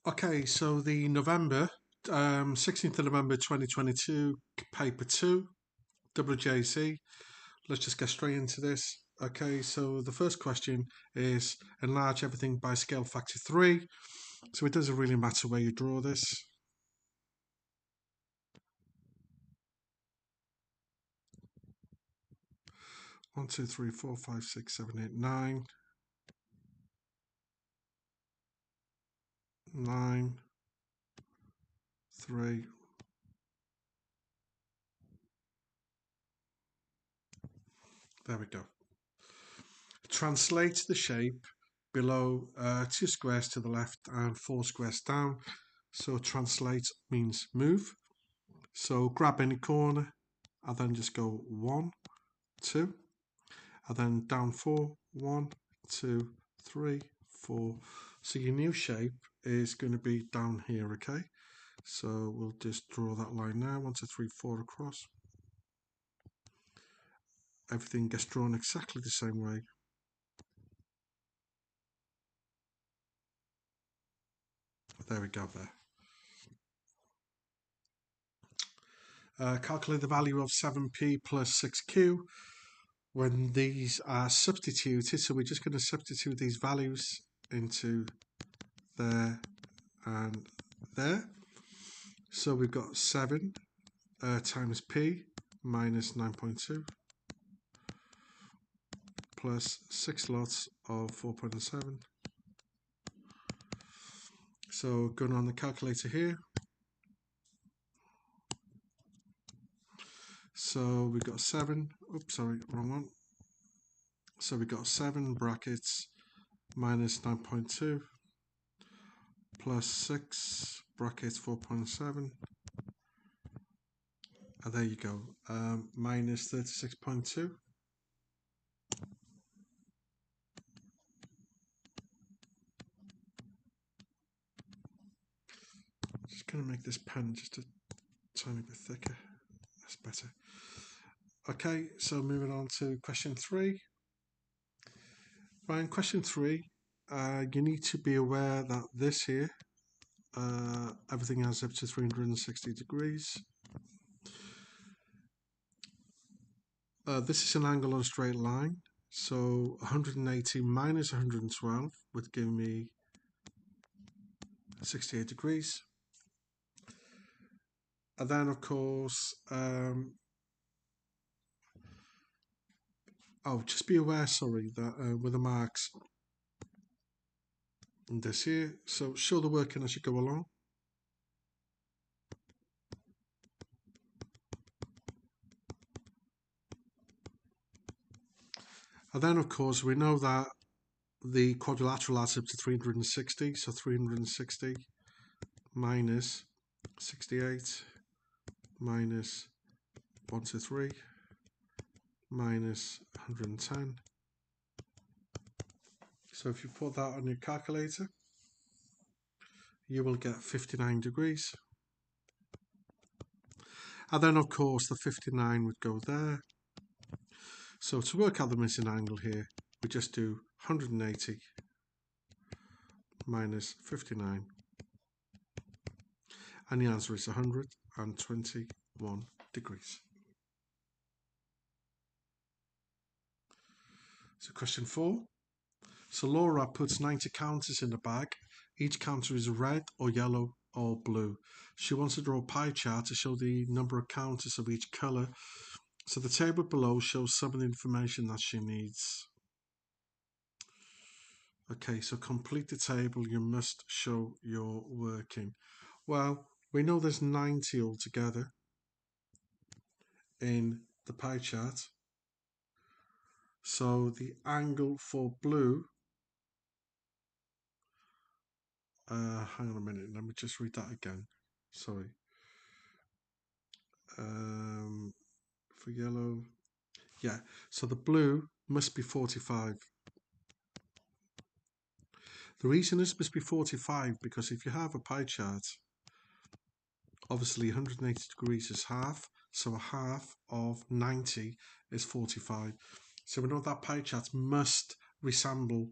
Okay, so the November, 16th of November 2022, paper 2, WJC. Let's just get straight into this. Okay, so the first question is enlarge everything by scale factor 3. So it doesn't really matter where you draw this. One, two, three, four, five, six, seven, eight, nine. 9, 3. There we go. Translate the shape below 2 squares to the left and 4 squares down. So translate means move. So grab any corner and then just go 1, 2, and then down 4, 1, 2, 3, 4. So your new shape is going to be down here, okay? So we'll just draw that line now, 1, 2, 3, 4 across. Everything gets drawn exactly the same way. There we go there. Calculate the value of 7p plus 6q when these are substituted. So we're just going to substitute these values into there and there. So we've got 7 times p minus 9.2 plus 6 lots of 4.7. So going on the calculator here. So we've got 7, oops, sorry, wrong one. So we've got 7 brackets minus 9.2 plus 6 brackets 4.7. And there you go, minus 36.2. Just going to make this pen just a tiny bit thicker. That's better. Okay, so moving on to question 3. Right, in question 3, you need to be aware that this here, everything adds up to 360 degrees. This is an angle on a straight line. So 180 minus 112 would give me 68 degrees. And then, of course, just be aware, sorry, that with the marks in this here, so show the working as you go along. And then, of course, we know that the quadrilateral adds up to 360, so 360 minus 68 minus 123 minus 110. So if you put that on your calculator, you will get 59 degrees. And then, of course, the 59 would go there. So to work out the missing angle here, we just do 180 minus 59. And the answer is 121 degrees. So question 4. So Laura puts 90 counters in the bag. Each counter is red or yellow or blue. She wants to draw a pie chart to show the number of counters of each colour. So the table below shows some of the information that she needs. Okay, so complete the table. You must show your working. Well, we know there's 90 altogether in the pie chart. So the angle for blue, hang on a minute, let me just read that again. Sorry. For yellow, yeah, so the blue must be 45. The reason this must be 45 because if you have a pie chart, obviously 180 degrees is half, so a half of 90 is 45. So we know that pie chart must resemble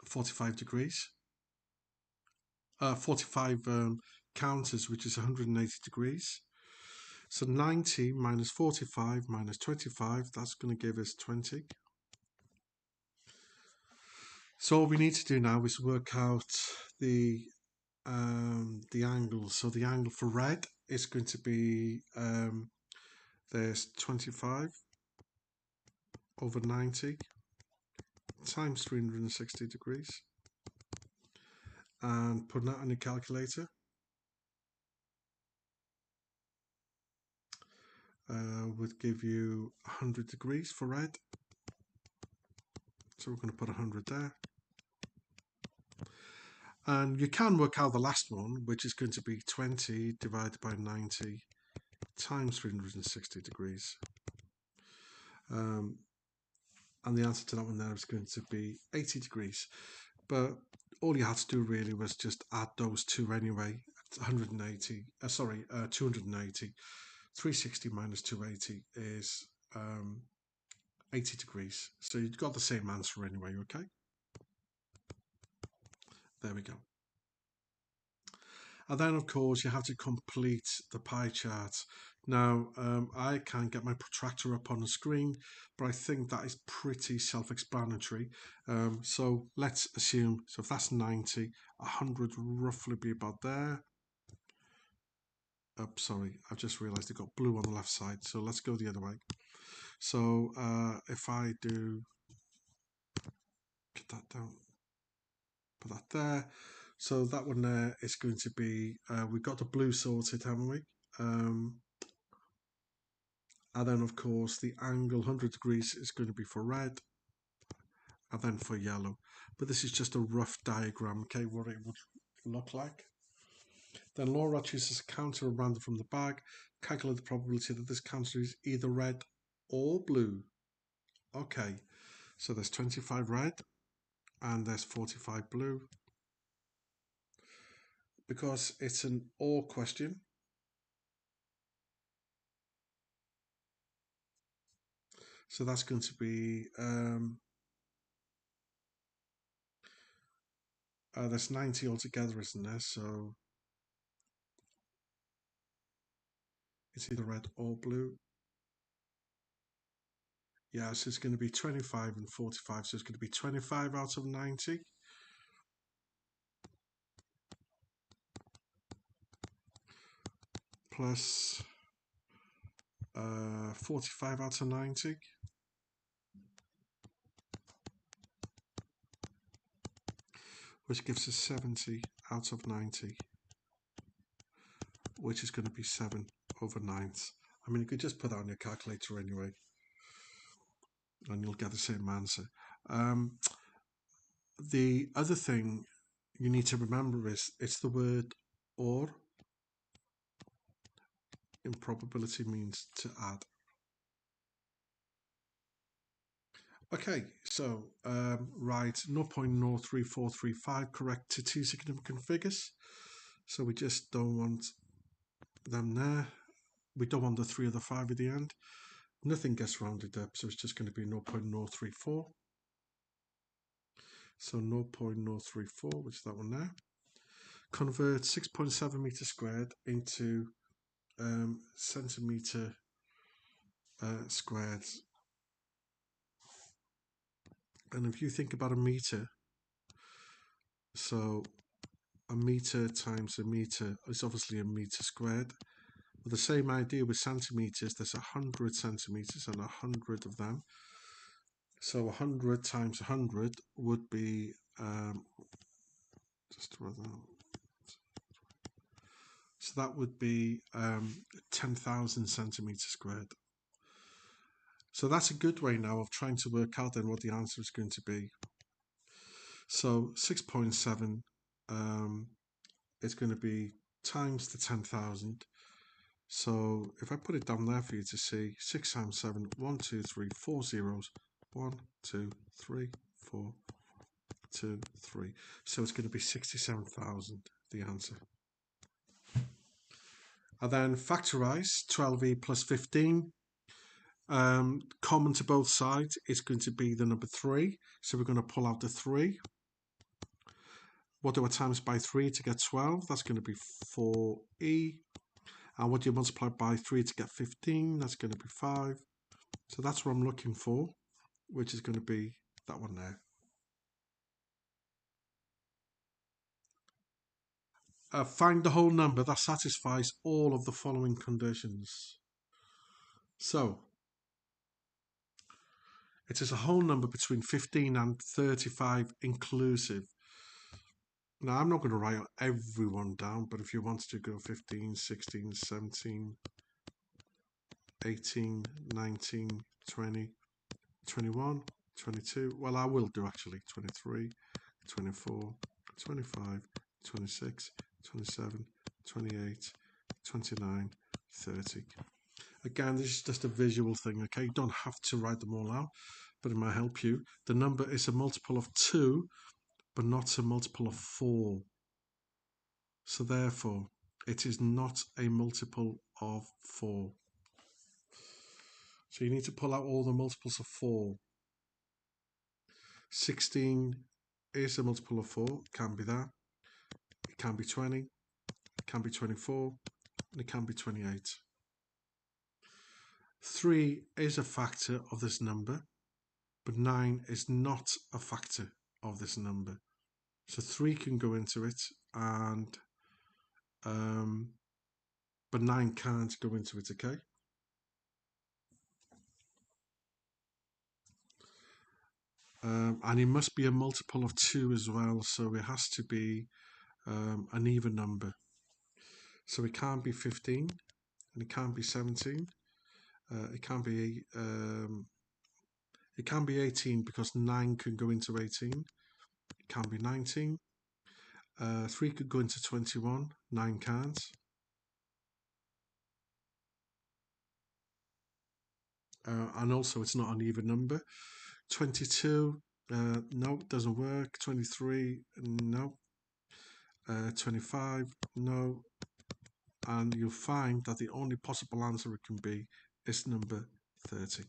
45 degrees. 45 counters, which is 180 degrees. So 90 minus 45 minus 25, that's going to give us 20. So all we need to do now is work out the angle. So the angle for red is going to be there's 25 over 90 times 360 degrees, and putting that on your calculator would give you 100 degrees for red. So we're going to put 100 there. And you can work out the last one, which is going to be 20 divided by 90 times 360 degrees. And the answer to that one there is going to be 80 degrees. But all you had to do really was just add those two anyway. 280. 360 minus 280 is 80 degrees. So you've got the same answer anyway, okay? There we go. And then, of course, you have to complete the pie chart. Now, I can't get my protractor up on the screen, but I think that is pretty self-explanatory. So let's assume, so if that's 90, 100 roughly be about there. Sorry, I've just realized it got blue on the left side, so let's go the other way. So if I do, get that down, put that there. So that one there is going to be, we've got the blue sorted, haven't we? And then of course the angle 100 degrees is going to be for red, and then for yellow. But this is just a rough diagram, okay, what it would look like. Then Laura chooses a counter at random from the bag. Calculate the probability that this counter is either red or blue. Okay, so there's 25 red and there's 45 blue. Because it's an or question, so that's going to be there's 90 altogether, isn't there? So it's either red or blue. Yeah, so it's going to be 25 and 45, so it's going to be 25 out of 90. Plus 45 out of 90. Which gives us 70 out of 90. Which is going to be 7 over 9ths. I mean, you could just put that on your calculator anyway, and you'll get the same answer. The other thing you need to remember is it's the word or. Improbability means to add. Okay, so right, 0.03435 correct to two significant figures. So we just don't want them there. We don't want the 3 or the 5 at the end. Nothing gets rounded up, so it's just going to be 0.034. So 0.034, which is that one there. Convert 6.7 meters squared into centimeter squared. And if you think about a meter, so a meter times a meter is obviously a meter squared. But the same idea with centimeters, there's 100 centimeters and 100 of them. So 100 times 100 would be so that would be 10,000 centimeters squared. So that's a good way now of trying to work out then what the answer is going to be. So 6.7 is going to be times the 10,000. So if I put it down there for you to see, 6 times 7, 1, 2, 3, 4 zeros, 1, 2, 3, 4, 2, 3. So it's going to be 67,000, the answer. And then factorize 12e plus 15. Common to both sides is going to be the number 3. So we're going to pull out the 3. What do I times by 3 to get 12? That's going to be 4e. And what do you multiply by 3 to get 15? That's going to be 5. So that's what I'm looking for, which is going to be that one there. Find the whole number that satisfies all of the following conditions. So it is a whole number between 15 and 35 inclusive. Now, I'm not going to write everyone down, but if you wanted to go 15, 16, 17, 18, 19, 20, 21, 22, well, I will do actually 23, 24, 25, 26, 27, 28, 29, 30. Again, this is just a visual thing, okay? You don't have to write them all out, but it might help you. The number is a multiple of 2, but not a multiple of 4. So therefore, it is not a multiple of 4. So you need to pull out all the multiples of 4. 16 is a multiple of 4. It can be that. It can be 20. It can be 24. And it can be 28. 3 is a factor of this number, but 9 is not a factor of this number. So 3 can go into it, and but 9 can't go into it, okay? And it must be a multiple of 2 as well, so it has to be an even number. So it can't be 15, and it can't be 17. It can be 18 because 9 can go into 18. It can be 19. 3 could go into 21. 9 can't. And also it's not an even number. 22, no, doesn't work. 23, no. 25, no. And you'll find that the only possible answer it can be is number 30.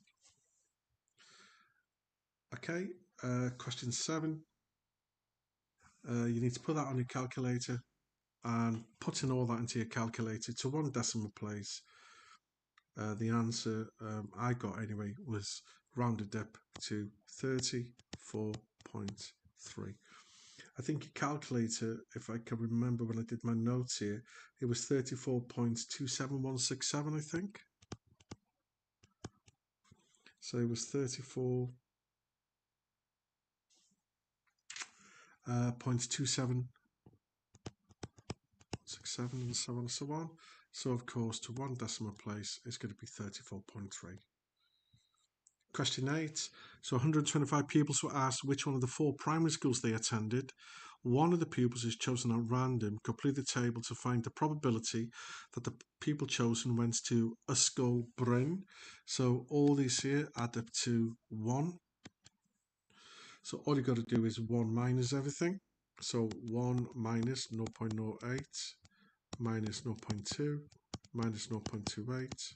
Okay, question 7. You need to put that on your calculator and putting all that into your calculator to one decimal place. The answer I got anyway was rounded up to 34.3. I think your calculator, if I can remember when I did my notes here, it was 34.27167, I think. So it was 34.2767 and so on and so on. So of course, to one decimal place is going to be 34.3. Question 8. So 125 pupils were asked which one of the 4 primary schools they attended. One of the pupils is chosen at random. Complete the table to find the probability that the pupil chosen went to a school Bryn. So all these here add up to 1. So all you got to do is 1 minus everything. So 1 minus 0.08 minus 0.2 minus 0.28.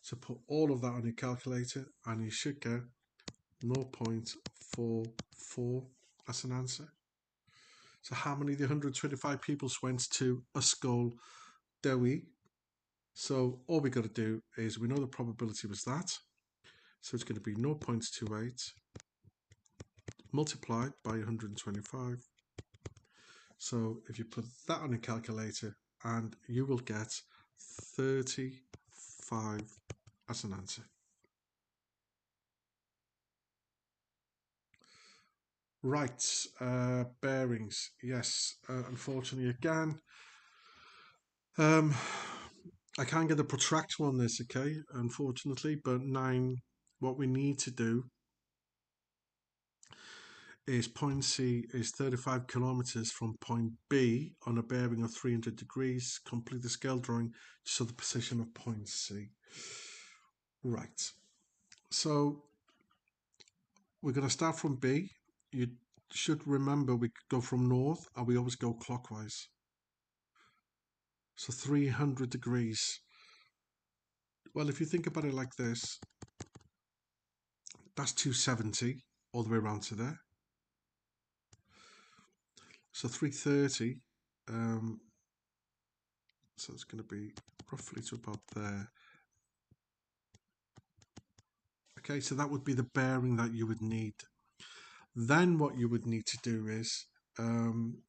So put all of that on your calculator and you should get 0.44 as an answer. So how many of the 125 pupils went to a school Dewi? So all we got to do is we know the probability was that. So it's going to be 0.28 multiplied by 125. So if you put that on your calculator and you will get 35 as an answer. Right, bearings. Yes, unfortunately again, I can't get the protractor on this, okay, unfortunately, but 9, what we need to do is point C is 35 kilometers from point B on a bearing of 300 degrees. Complete the scale drawing to show the position of point C. Right, so we're going to start from B. You should remember we go from north and we always go clockwise. So 300 degrees. Well, if you think about it like this, that's 270 all the way around to there. So 330, so it's going to be roughly to about there. Okay, so that would be the bearing that you would need. Then what you would need to do is,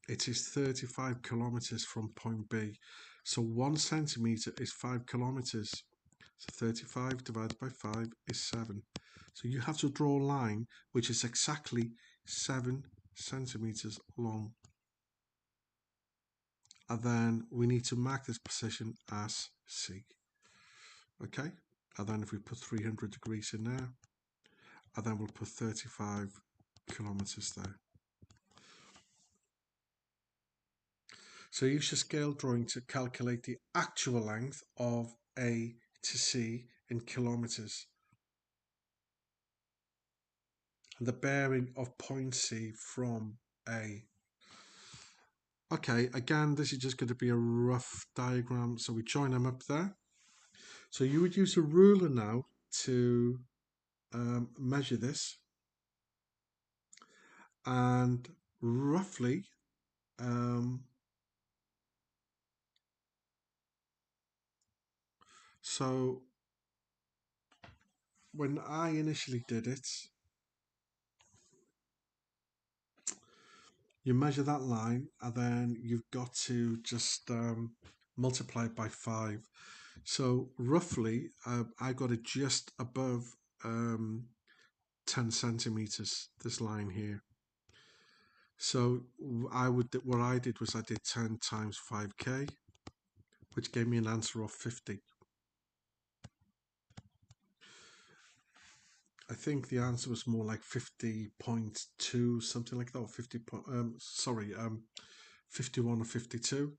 it is 35 kilometers from point B. So 1 centimeter is 5 kilometers. So 35 divided by 5 is 7. So you have to draw a line which is exactly 7 centimeters long. And then we need to mark this position as C. Okay, and then if we put 300 degrees in there, and then we'll put 35 kilometers there. So use your scale drawing to calculate the actual length of A to C in kilometers and the bearing of point C from A. Okay, again, this is just going to be a rough diagram, so we join them up there. So you would use a ruler now to measure this, and roughly so when I initially did it, you measure that line and then you've got to just multiply it by 5. So roughly I got it just above 10 centimeters, this line here. So what I did was I did 10 times 5k, which gave me an answer of 50. I think the answer was more like 50.2, something like that, or 51 or 52.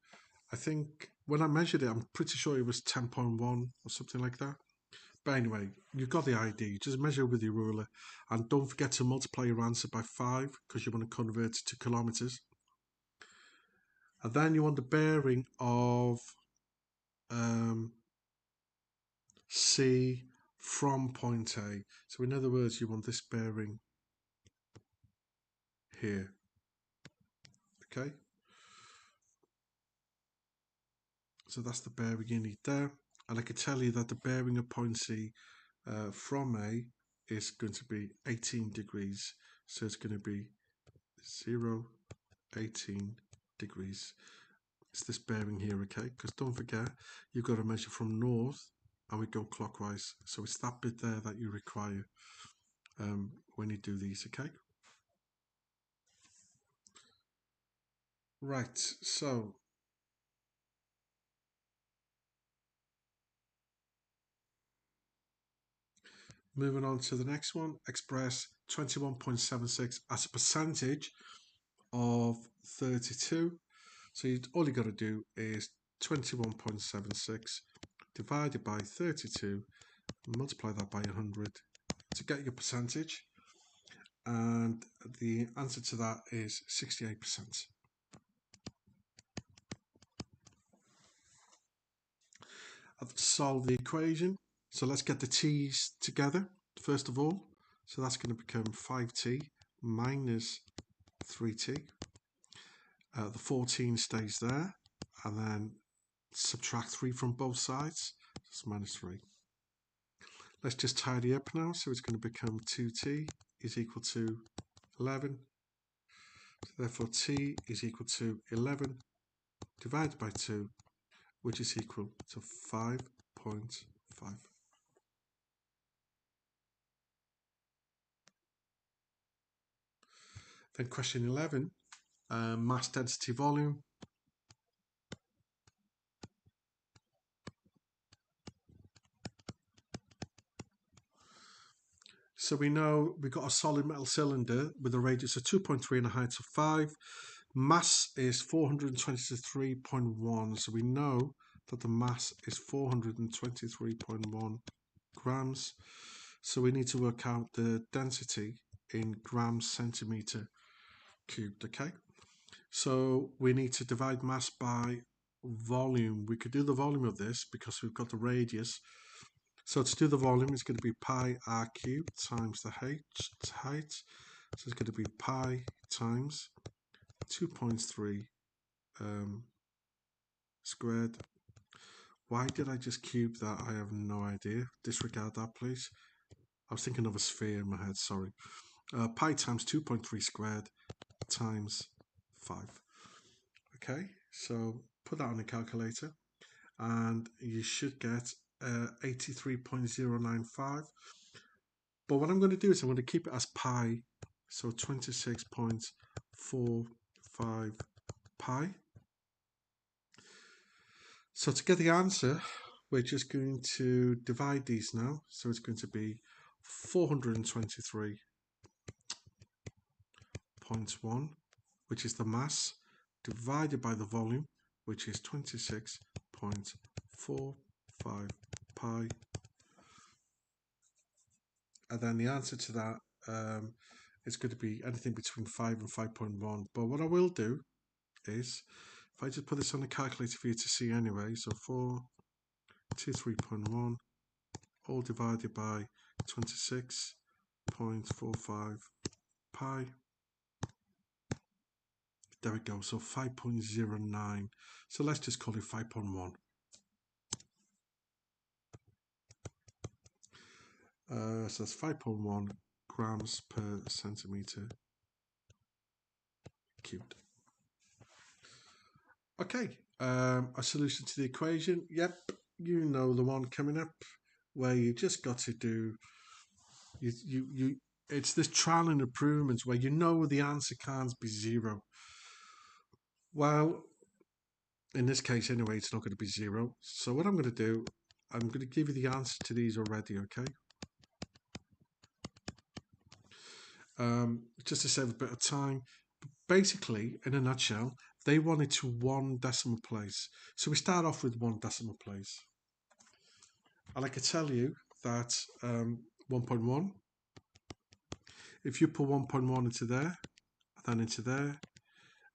I think when I measured it, I'm pretty sure it was 10.1 or something like that. But anyway, you've got the idea. Just measure with your ruler, and don't forget to multiply your answer by 5 because you want to convert it to kilometers. And then you want the bearing of C from point A. So in other words, you want this bearing here. Okay. So that's the bearing you need there. And I can tell you that the bearing of point C from A is going to be 18 degrees. So it's going to be 0, 18 degrees. It's this bearing here, okay? Because don't forget, you've got to measure from north and we go clockwise. So it's that bit there that you require when you do these, okay? Right, so moving on to the next one, express 21.76 as a percentage of 32. So all you got to do is 21.76 divided by 32, multiply that by 100 to get your percentage. And the answer to that is 68%. I've solved the equation. So let's get the t's together first of all. So that's going to become 5t minus 3t. The 14 stays there, and then subtract 3 from both sides. That's minus 3. Let's just tidy up now. So it's going to become 2t is equal to 11. So therefore t is equal to 11 divided by 2, which is equal to 5.5. Then question 11, mass density volume. So we know we've got a solid metal cylinder with a radius of 2.3 and a height of 5. Mass is 423.1. So we know that the mass is 423.1 grams. So we need to work out the density in grams centimeter cubed, okay? So we need to divide mass by volume. We could do the volume of this because we've got the radius. So to do the volume, it's going to be pi r cubed times the height. So it's going to be pi times 2.3 squared. Why did I just cube that? I have no idea. Disregard that, please. I was thinking of a sphere in my head, sorry. Pi times 2.3 squared times 5. Okay, so put that on a calculator and you should get 83.095. But what I'm going to do is I'm going to keep it as pi, so 26.45 pi. So to get the answer, we're just going to divide these now. So it's going to be 423.1, which is the mass, divided by the volume, which is 26.45 pi. And then the answer to that is going to be anything between 5 and 5.1. But what I will do is, if I just put this on the calculator for you to see anyway, so 423.1 all divided by 26.45 pi. There we go, so 5.09. So let's just call it 5.1. So that's 5.1 grams per centimeter cubed. Okay, a solution to the equation. Yep, you know the one coming up, where you just got to do it's this trial and improvements where you know the answer can't be 0. Well, in this case anyway, it's not going to be 0. So what I'm going to do, I'm going to give you the answer to these already, okay? Just to save a bit of time. Basically, in a nutshell, they want it to 1 decimal place. So we start off with 1 decimal place. And I can tell you that 1.1, if you put 1.1 into there, then into there,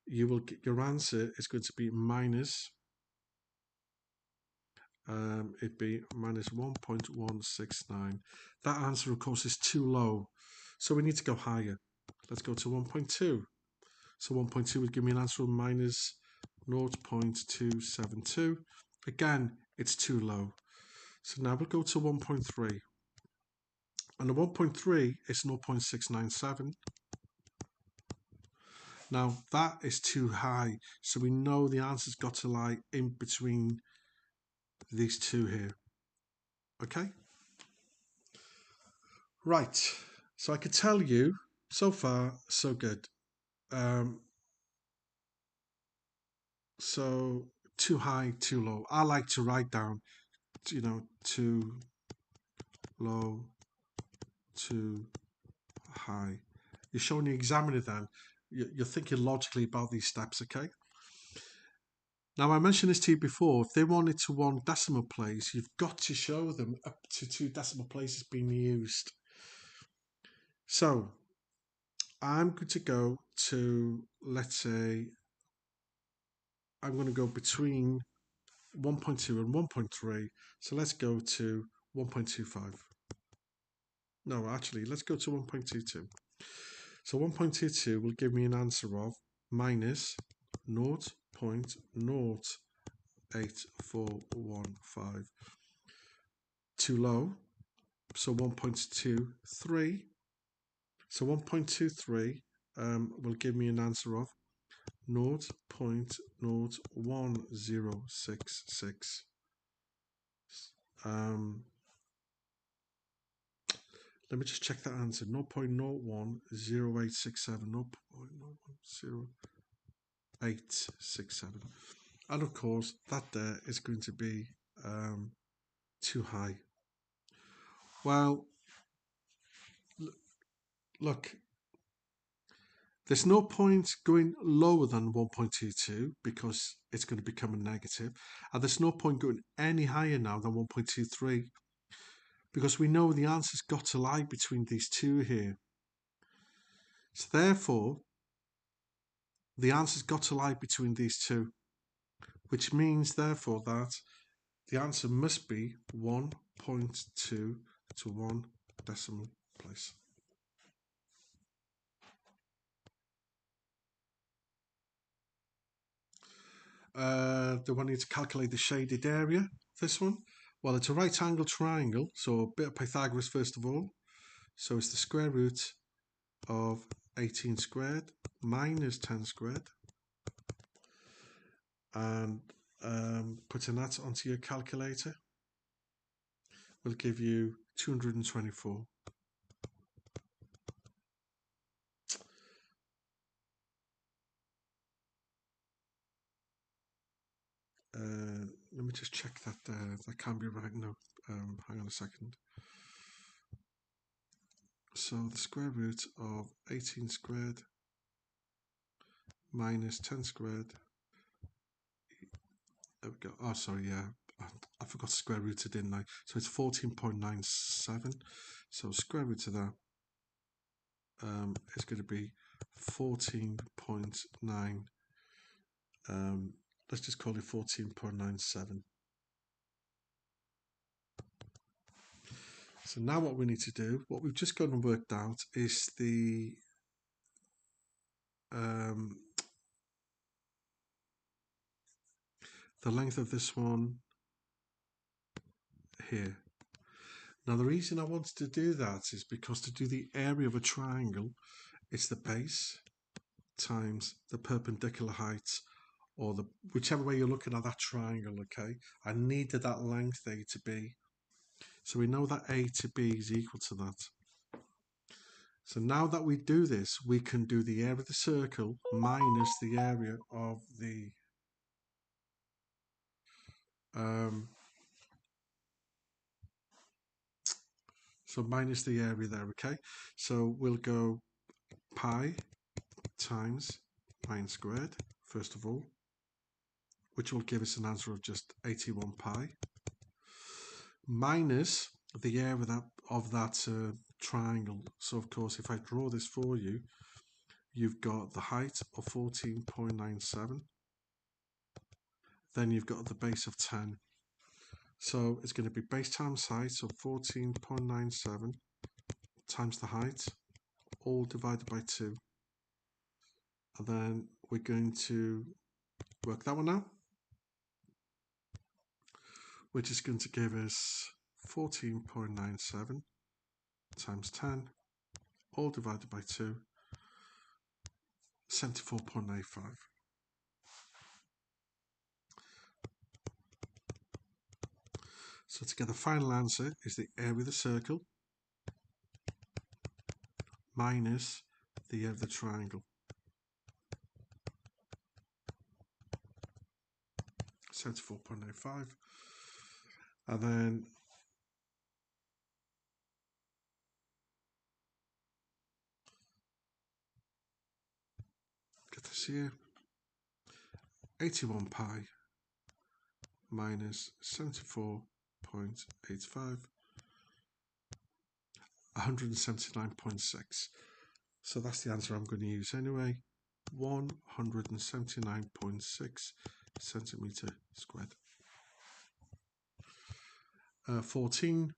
you will get your answer is going to be minus, it'd be minus 1.169. That answer, of course, is too low. So we need to go higher. Let's go to 1.2. So 1.2 would give me an answer of minus 0.272. Again, it's too low. So now we'll go to 1.3. And the 1.3 is 0.697. Now that is too high. So we know the answer's got to lie in between these two here. Okay? Right. So I could tell you, so far, so good. So too high, too low. I like to write down, too low, too high. You're showing the examiner then, you're thinking logically about these steps, okay? Now, I mentioned this to you before. If they want it to 1 decimal place, you've got to show them up to 2 decimal places being used. So I'm going to go to, let's say, I'm going to go between 1.2 and 1.3. So let's go to 1.25. No, actually, let's go to 1.22. So 1.22 will give me an answer of minus 0.08415. Too low, so 1.23. So 1.23 will give me an answer of 0.01066. Let me just check that answer. 0.010867. 0.010867. And of course, that there is going to be too high. Well, look, there's no point going lower than 1.22 because it's going to become a negative. And there's no point going any higher now than 1.23 because we know the answer's got to lie between these two here. So therefore, the answer's got to lie between these two, which means therefore that the answer must be 1.2 to 1 decimal place. they want you to calculate the shaded area. This one, well, it's a right angle triangle, so a bit of Pythagoras first of all. So it's the square root of 18 squared minus 10 squared, and putting that onto your calculator will give you 224. Let me just check that that can be right now. Hang on a second. So the square root of 18 squared minus 10 squared. There we go. Oh, sorry, yeah. I forgot to square root it, didn't I? So it's 14.97. So square root of that is going to be 14.9. Let's just call it 14.97. So now what we need to do, what we've just gone and worked out, is the length of this one here. Now the reason I wanted to do that is because to do the area of a triangle, it's the base times the perpendicular height, or the whichever way you're looking at that triangle. Okay, I needed that length A to B, so we know that A to B is equal to that. So now that we do this, we can do the area of the circle minus the area of the so minus the area there. Okay, so we'll go pi times 9 squared first of all, which will give us an answer of just 81 pi, minus the area of that triangle. So of course, if I draw this for you, you've got the height of 14.97, then you've got the base of 10. So it's going to be base times height, so 14.97 times the height, all divided by 2. And then we're going to work that one out, which is going to give us 14.97 times 10, all divided by 2, 74.85. So to get the final answer is the area of the circle minus the area of the triangle. 74.85. And then get this here, 81 pi minus 74.85, 179.6. So that's the answer I'm going to use anyway, 179.6 centimeter squared. 14.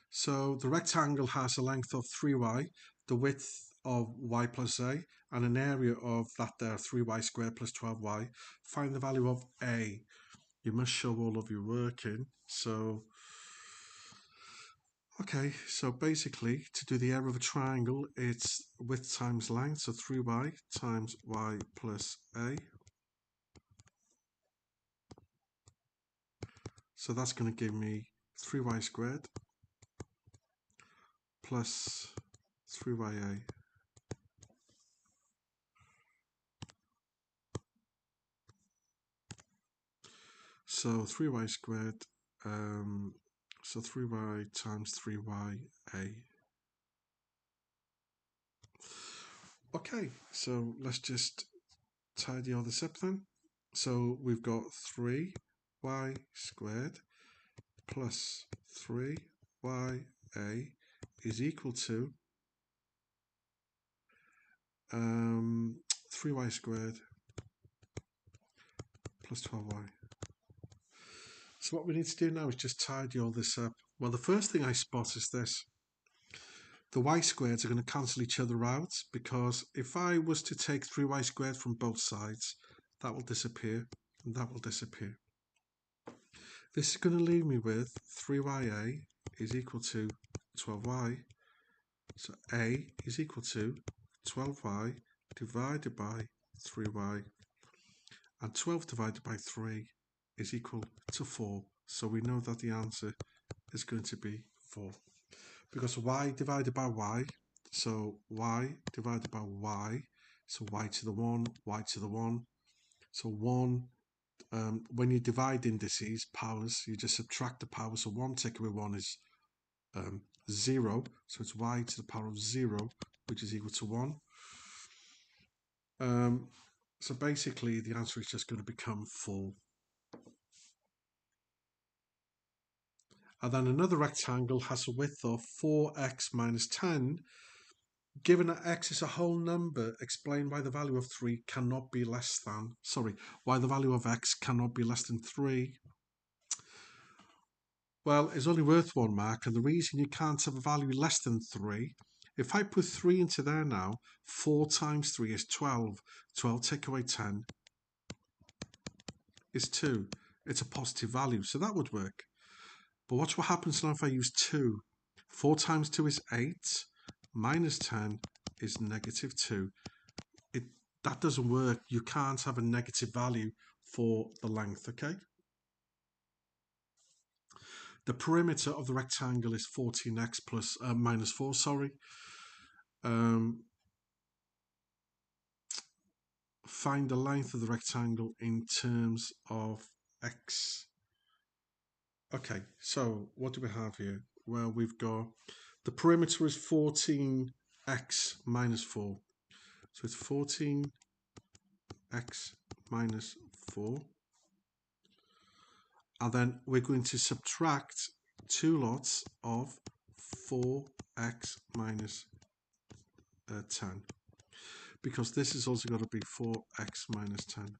So the rectangle has a length of 3y, the width of y plus a, and an area of that there 3y squared plus 12y. Find the value of a. You must show all of your work in. So, okay, so basically to do the area of a triangle, it's width times length, so 3y times y plus a. So that's going to give me 3y squared plus 3ya. So 3y squared, so 3y times 3ya. Okay, so let's just tidy all this up then. So we've got 3y squared plus 3ya is equal to 3y squared plus 12y. So what we need to do now is just tidy all this up. Well, the first thing I spot is this. the y squareds are going to cancel each other out, because if I was to take 3y squared from both sides, that will disappear and that will disappear. This is going to leave me with 3ya is equal to 12y. So a is equal to 12y divided by 3y, and 12 divided by 3 is equal to 4. So we know that the answer is going to be 4. Because y divided by y, so y divided by y, so y to the 1, y to the 1. So 1, when you divide indices, powers, you just subtract the power. So 1 take away 1 is 0. So it's y to the power of 0, which is equal to 1. So basically the answer is just going to become 4. And then another rectangle has a width of 4x minus 10. Given that x is a whole number, explain why the value of 3 cannot be less than, why the value of x cannot be less than 3. Well, it's only worth 1 mark, and the reason you can't have a value less than 3, if I put 3 into there now, 4 times 3 is 12. 12 take away 10 is 2. It's a positive value, so that would work. But watch what happens now if I use 2. 4 times 2 is 8, minus 10 is negative 2. That doesn't work. You can't have a negative value for the length, okay? The perimeter of the rectangle is 14x plus minus 4, sorry. Find the length of the rectangle in terms of x. Okay, so what do we have here? Well, we've got the perimeter is 14x minus 4. So it's 14x minus 4. And then we're going to subtract 2 lots of 4x minus 10. Because this is also got to be 4x minus 10.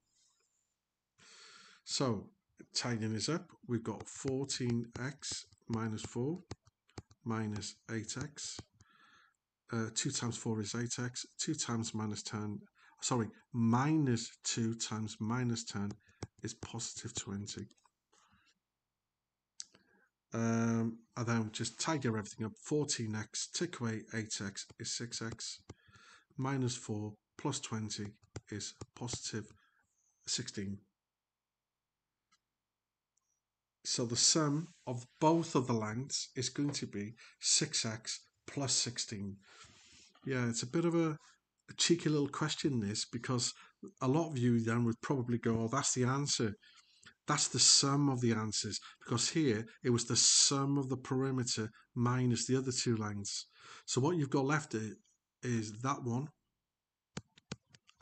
So, tidying this up, we've got 14x minus 4 minus 8x. 2 times 4 is 8x. 2 times minus 10, minus 2 times minus 10 is positive 20. And then just tidy everything up. 14x, take away 8x is 6x. Minus 4 plus 20 is positive 16. So the sum of both of the lengths is going to be 6x plus 16. Yeah, it's a bit of a cheeky little question, this, because a lot of you then would probably go, oh, that's the answer. That's the sum of the answers, because here it was the sum of the perimeter minus the other 2 lengths. So what you've got left is that one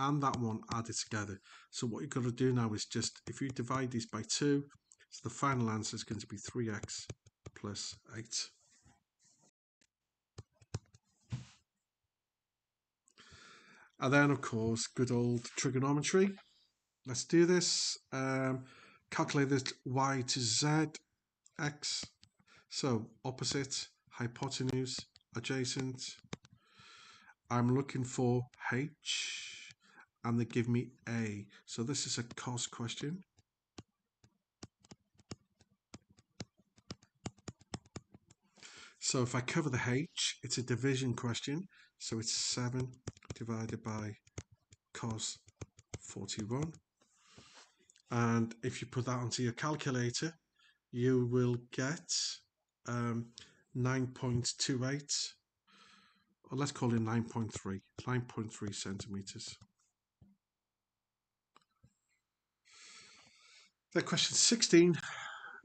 and that one added together. So what you've got to do now is just, if you divide these by 2, so the final answer is going to be 3x plus 8. And then, of course, good old trigonometry. Let's do this. Calculate this y to z, x. So opposite, hypotenuse, adjacent. I'm looking for h, and they give me a. So this is a cos question. So if I cover the h, it's a division question. So it's 7 divided by cos 41. And if you put that onto your calculator, you will get 9.28, or let's call it 9.3 centimeters. Then question 16,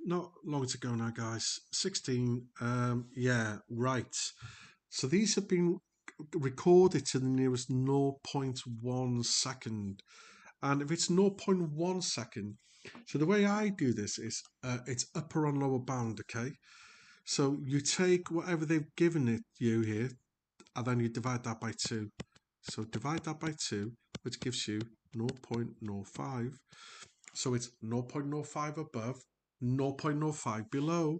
not long to go now, guys. 16, yeah, right. So these have been recorded to the nearest 0.1 second. And if it's 0.1 second, so the way I do this is it's upper and lower bound, okay? So you take whatever they've given it you here, and then you divide that by 2. So divide that by 2, which gives you 0.05. So it's 0.05 above, 0.05 below.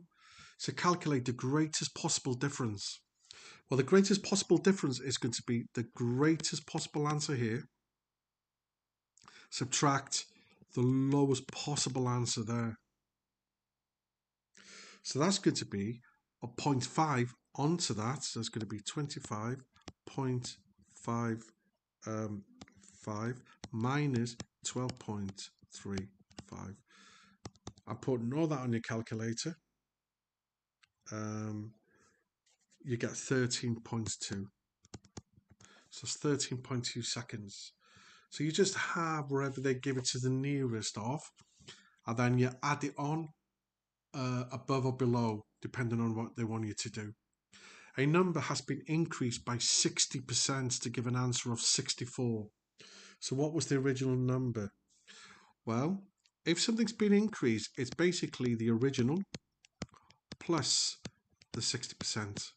So calculate the greatest possible difference. Well, the greatest possible difference is going to be the greatest possible answer here. Subtract the lowest possible answer there. So that's going to be a 0.5 onto that. So it's going to be 25.55 minus 12.35. I'm putting all that on your calculator. You get 13.2. So it's 13.2 seconds. So you just have wherever they give it to the nearest of, and then you add it on above or below, depending on what they want you to do. A number has been increased by 60% to give an answer of 64. So what was the original number? Well, if something's been increased, it's basically the original plus the 60%,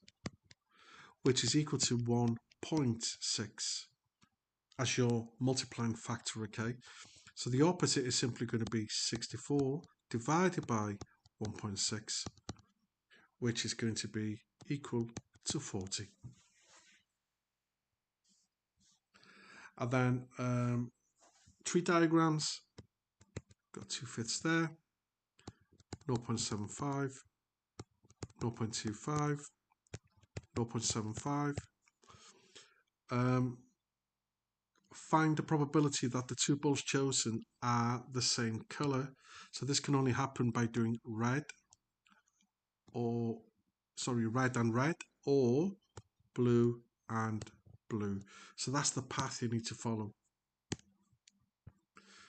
which is equal to 1.6 as your multiplying factor, okay? So the opposite is simply going to be 64 divided by 1.6, which is going to be equal to 40. And then tree diagrams, got 2/5 there, 0.75, 0.25, 0.75. Find the probability that the two balls chosen are the same color. So this can only happen by doing red and red, or blue and blue. So that's the path you need to follow.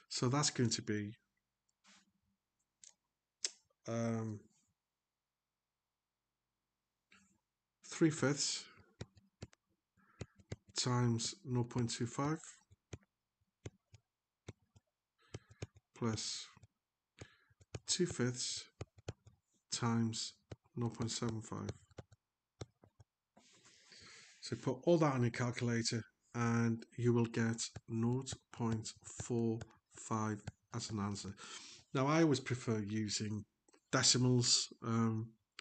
So that's going to be 3/5 times 0.25 plus 2/5 times 0.75. So put all that on your calculator and you will get 0.45 as an answer. Now I always prefer using decimals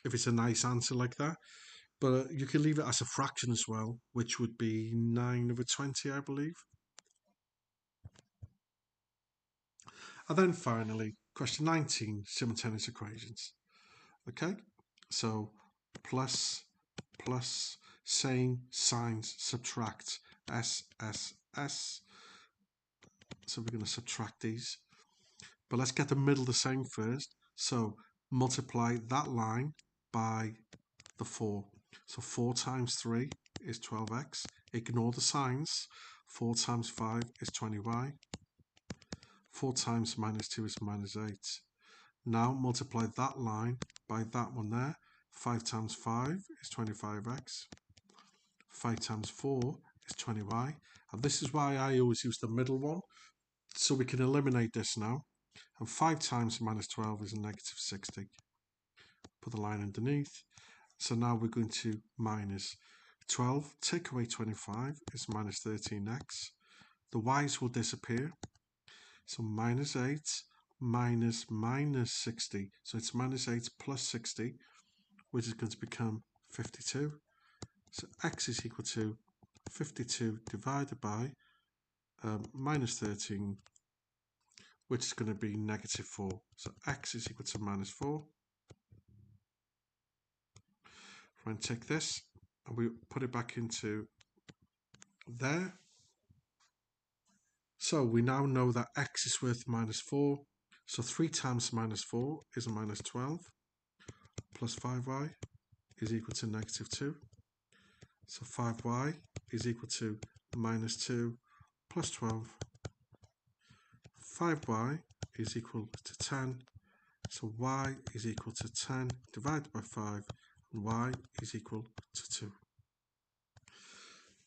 if it's a nice answer like that, but you can leave it as a fraction as well, which would be 9/20, I believe. And then finally, question 19, simultaneous equations. Okay, so plus, same signs, subtract, S. So we're going to subtract these. But let's get the middle the same first. So multiply that line by the 4. So 4 times 3 is 12x. Ignore the signs. 4 times 5 is 20y. 4 times -2 is -8. Now multiply that line by that one there. 5 times 5 is 25x. 5 times 4 is 20y. And this is why I always use the middle one. So we can eliminate this now. And 5 times -12 is a -60. Put the line underneath. So now we're going to minus 12. Take away 25 is -13x. The y's will disappear. So -8 minus -60. So it's -8 plus 60, which is going to become 52. So x is equal to 52 divided by -13, which is going to be -4. So x is equal to -4. We're going to take this and we put it back into there. So we now know that x is worth -4. So 3 times -4 is a -12. Plus 5y is equal to -2. So 5y is equal to -2 plus 12. 5y is equal to 10. So y is equal to 10 divided by 5, and y is equal to 2.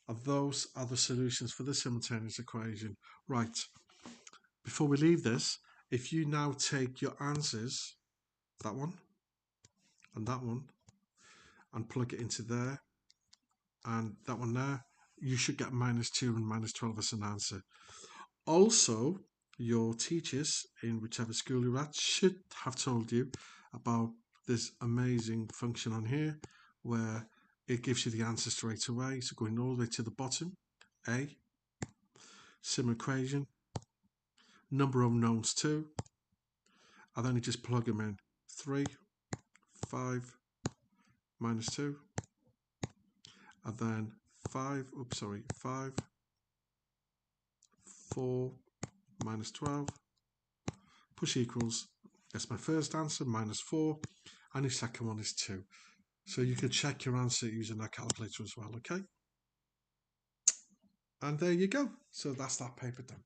And those are the solutions for the simultaneous equation. Right, before we leave this, if you now take your answers, that one and that one, and plug it into there, and that one there, you should get -2 and -12 as an answer. Also, your teachers in whichever school you're at should have told you about this amazing function on here, where it gives you the answer straight away. So going all the way to the bottom, A, sim equation, number of unknowns 2, and then you just plug them in. 3, 5, minus 2, and then 5, 4, minus 12, push equals, that's my first answer, minus 4, and the second one is 2. So you can check your answer using that calculator as well, okay? And there you go. So that's that paper done.